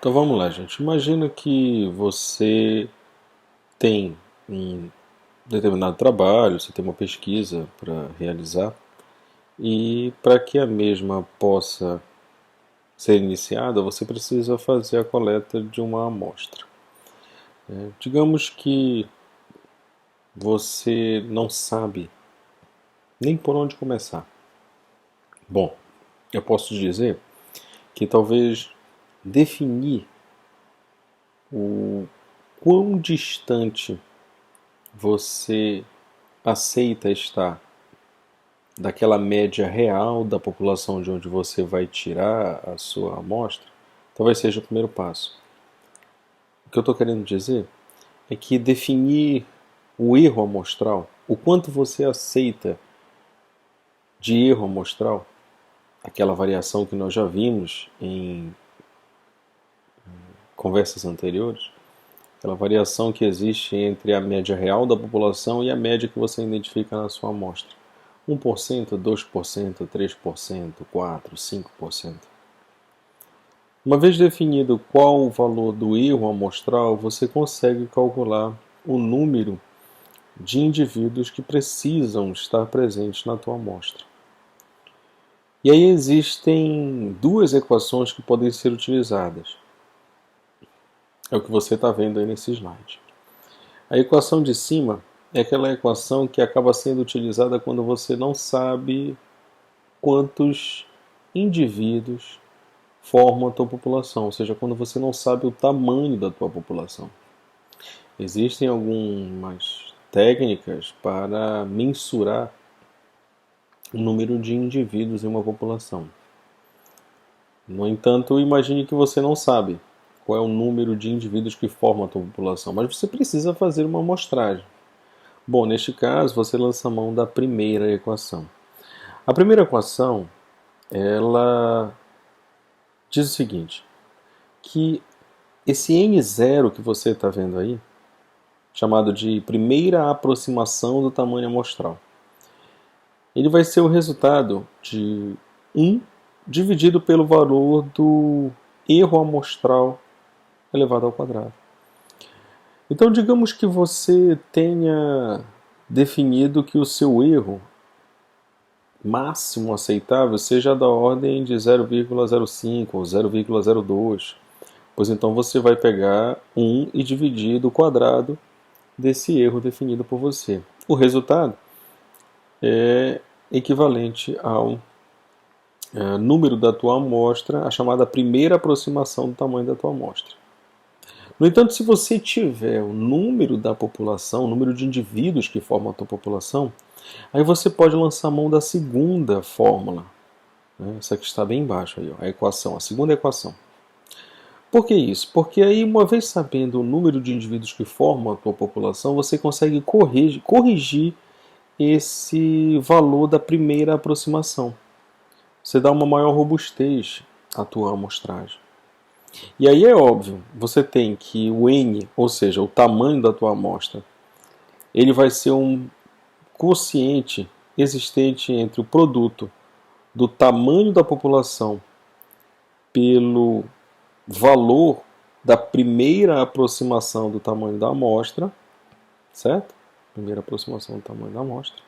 Então vamos lá, gente. Imagina que você tem um determinado trabalho, você tem uma pesquisa para realizar, e para que a mesma possa ser iniciada, você precisa fazer a coleta de uma amostra. Digamos que você não sabe nem por onde começar. Bom, eu posso dizer que talvez definir o quão distante você aceita estar daquela média real da população de onde você vai tirar a sua amostra, talvez seja o primeiro passo. O que eu estou querendo dizer é que definir o erro amostral, o quanto você aceita de erro amostral, aquela variação que nós já vimos em conversas anteriores, aquela variação que existe entre a média real da população e a média que você identifica na sua amostra. 1%, 2%, 3%, 4%, 5%. Uma vez definido qual o valor do erro amostral, você consegue calcular o número de indivíduos que precisam estar presentes na tua amostra. E aí existem duas equações que podem ser utilizadas. É o que você está vendo aí nesse slide. A equação de cima é aquela equação que acaba sendo utilizada quando você não sabe quantos indivíduos formam a tua população, ou seja, quando você não sabe o tamanho da tua população. Existem algumas técnicas para mensurar o número de indivíduos em uma população. No entanto, imagine que você não sabe qual é o número de indivíduos que formam a tua população, mas você precisa fazer uma amostragem. Bom, neste caso, você lança a mão da primeira equação. A primeira equação, ela diz o seguinte, que esse n0 que você está vendo aí, chamado de primeira aproximação do tamanho amostral, ele vai ser o resultado de 1 dividido pelo valor do erro amostral elevado ao quadrado. Então, digamos que você tenha definido que o seu erro máximo aceitável seja da ordem de 0,05 ou 0,02, pois então você vai pegar 1 e dividir do quadrado desse erro definido por você. O resultado é equivalente ao número da tua amostra, a chamada primeira aproximação do tamanho da tua amostra. No entanto, se você tiver o número da população, o número de indivíduos que formam a tua população, aí você pode lançar a mão da segunda fórmula, né? Essa que está bem embaixo aí, ó, a equação, a segunda equação. Por que isso? Porque aí, uma vez sabendo o número de indivíduos que formam a tua população, você consegue corrigir esse valor da primeira aproximação. Você dá uma maior robustez à tua amostragem. E aí é óbvio, você tem que o N, ou seja, o tamanho da tua amostra, ele vai ser um quociente existente entre o produto do tamanho da população pelo valor da primeira aproximação do tamanho da amostra, certo? Primeira aproximação do tamanho da amostra,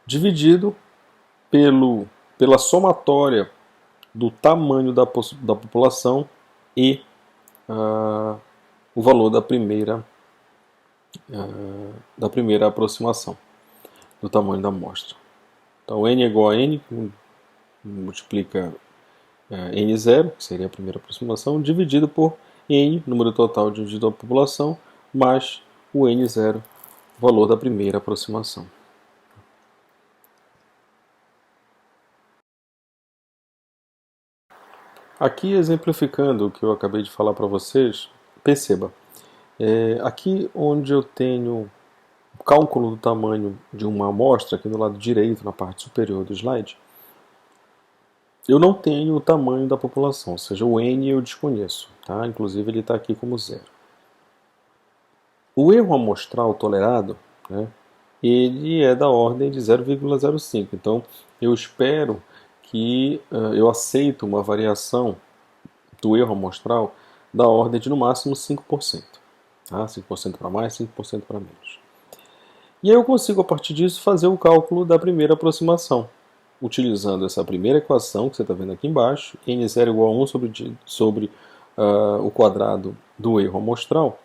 dividido pela somatória do tamanho da população e o valor da primeira aproximação do tamanho da amostra. Então, N é igual a N, multiplica N0, que seria a primeira aproximação, dividido por N, número total dividido a população, mais o N0, valor da primeira aproximação. Aqui, exemplificando o que eu acabei de falar para vocês, perceba, aqui onde eu tenho o cálculo do tamanho de uma amostra, aqui do lado direito, na parte superior do slide, eu não tenho o tamanho da população, ou seja, o N eu desconheço, tá? Inclusive ele está aqui como 0. O erro amostral tolerado, né, ele é da ordem de 0,05, então eu espero que eu aceito uma variação do erro amostral da ordem de no máximo 5%. Tá? 5% para mais, 5% para menos. E aí eu consigo, a partir disso, fazer o cálculo da primeira aproximação, utilizando essa primeira equação que você está vendo aqui embaixo, n0 igual a 1 sobre o quadrado do erro amostral.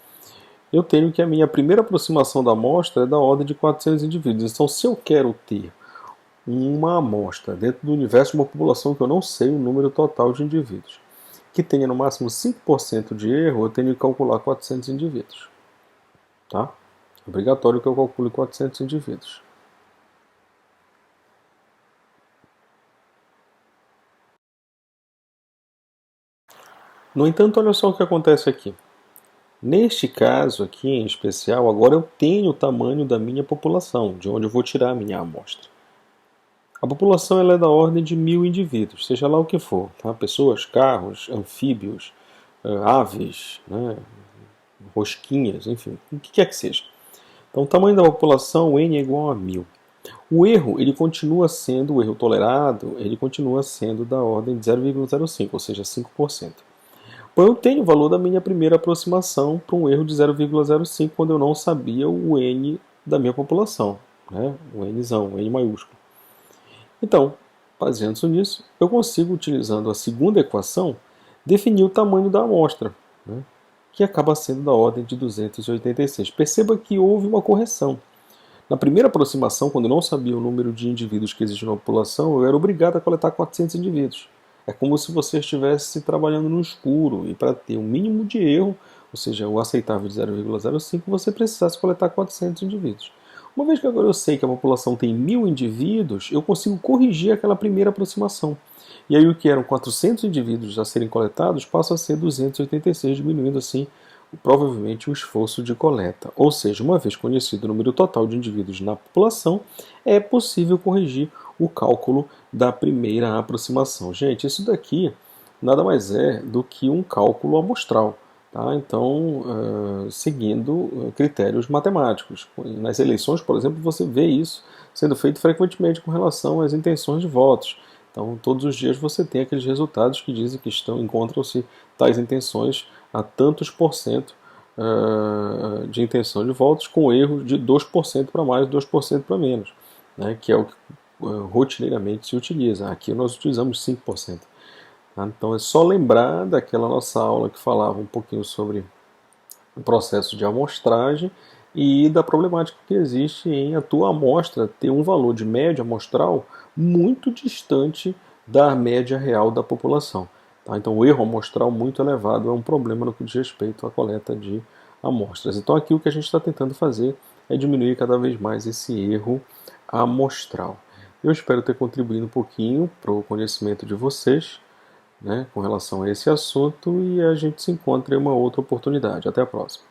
Eu tenho que a minha primeira aproximação da amostra é da ordem de 400 indivíduos. Então, se eu quero ter uma amostra dentro do universo de uma população que eu não sei o número total de indivíduos, que tenha no máximo 5% de erro, eu tenho que calcular 400 indivíduos. Tá? Obrigatório que eu calcule 400 indivíduos. No entanto, olha só o que acontece aqui. Neste caso aqui em especial, agora eu tenho o tamanho da minha população, de onde eu vou tirar a minha amostra. A população ela é da ordem de 1000 indivíduos, seja lá o que for. Tá? Pessoas, carros, anfíbios, aves, né? Rosquinhas, enfim, o que quer que seja. Então, o tamanho da população, n é igual a 1000. O erro, ele continua sendo, o erro tolerado, ele continua sendo da ordem de 0,05, ou seja, 5%. Bom, eu tenho o valor da minha primeira aproximação para um erro de 0,05 quando eu não sabia o n da minha população, né? O nzão, o n maiúsculo. Então, baseando-se nisso, eu consigo, utilizando a segunda equação, definir o tamanho da amostra, né? Que acaba sendo da ordem de 286. Perceba que houve uma correção. Na primeira aproximação, quando eu não sabia o número de indivíduos que existe na população, eu era obrigado a coletar 400 indivíduos. É como se você estivesse trabalhando no escuro e para ter um mínimo de erro, ou seja, o aceitável de 0,05, você precisasse coletar 400 indivíduos. Uma vez que agora eu sei que a população tem 1000 indivíduos, eu consigo corrigir aquela primeira aproximação. E aí o que eram 400 indivíduos a serem coletados passa a ser 286, diminuindo assim provavelmente o esforço de coleta. Ou seja, uma vez conhecido o número total de indivíduos na população, é possível corrigir o cálculo da primeira aproximação. Gente, isso daqui nada mais é do que um cálculo amostral. Tá? Então, seguindo critérios matemáticos. Nas eleições, por exemplo, você vê isso sendo feito frequentemente com relação às intenções de votos. Então, todos os dias você tem aqueles resultados que dizem que encontram-se tais intenções a tantos por cento de intenção de votos, com erro de 2% para mais, 2% para menos, né, que é o que rotineiramente se utiliza. Aqui nós utilizamos 5%. Tá? Então é só lembrar daquela nossa aula que falava um pouquinho sobre o processo de amostragem e da problemática que existe em a tua amostra ter um valor de média amostral muito distante da média real da população. Tá? Então, o erro amostral muito elevado é um problema no que diz respeito à coleta de amostras. Então, aqui o que a gente está tentando fazer é diminuir cada vez mais esse erro amostral. Eu espero ter contribuído um pouquinho para o conhecimento de vocês, né, com relação a esse assunto, e a gente se encontra em uma outra oportunidade. Até a próxima.